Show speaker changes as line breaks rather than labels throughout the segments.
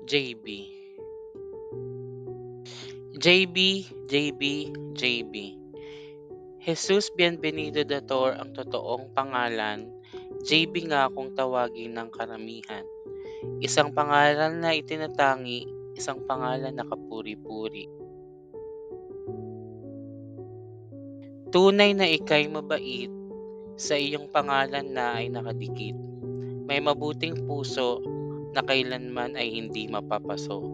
JB. JB, JB, JB. Jesus Bienvenido Dator ang totoong pangalan. JB nga kung tawagin ng karamihan. Isang pangalan na itinatangi, isang pangalan na kapuri-puri. Tunay na ika'y mabait, sa iyong pangalan na ay nakadikit. May mabuting puso na kailanman ay hindi mapapaso.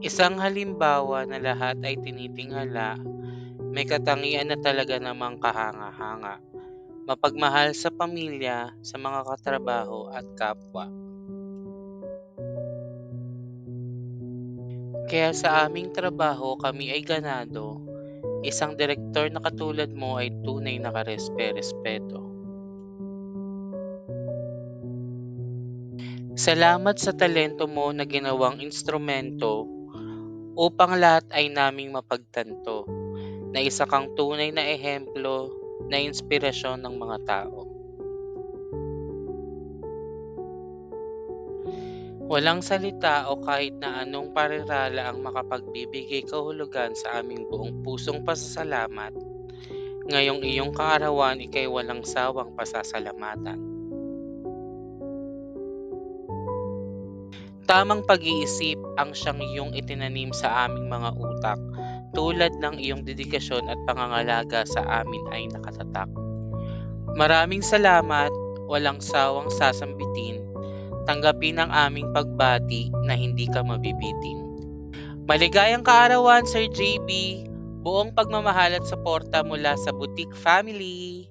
Isang halimbawa na lahat ay tinitingala, may katangian na talaga namang kahanga-hanga. Mapagmahal sa pamilya, sa mga katrabaho at kapwa. Kaya sa aming trabaho kami ay ganado. Isang direktor na katulad mo ay tunay na karespe-respeto. Salamat sa talento mo na ginawang instrumento upang lahat ay naming mapagtanto na isa kang tunay na ehemplo na inspirasyon ng mga tao. Walang salita o kahit na anong parirala ang makapagbibigay kahulugan sa aming buong pusong pasasalamat. Ngayong iyong kaarawan, ika'y walang sawang pasasalamatan. Tamang pag-iisip ang siyang iyong itinanim sa aming mga utak, tulad ng iyong dedikasyon at pangangalaga sa amin ay nakatatak. Maraming salamat, walang sawang sasambitin. Tanggapin ang aming pagbati na hindi ka mabibitin. Maligayang kaarawan, Sir JB. Buong pagmamahal at suporta mula sa Boutique Family.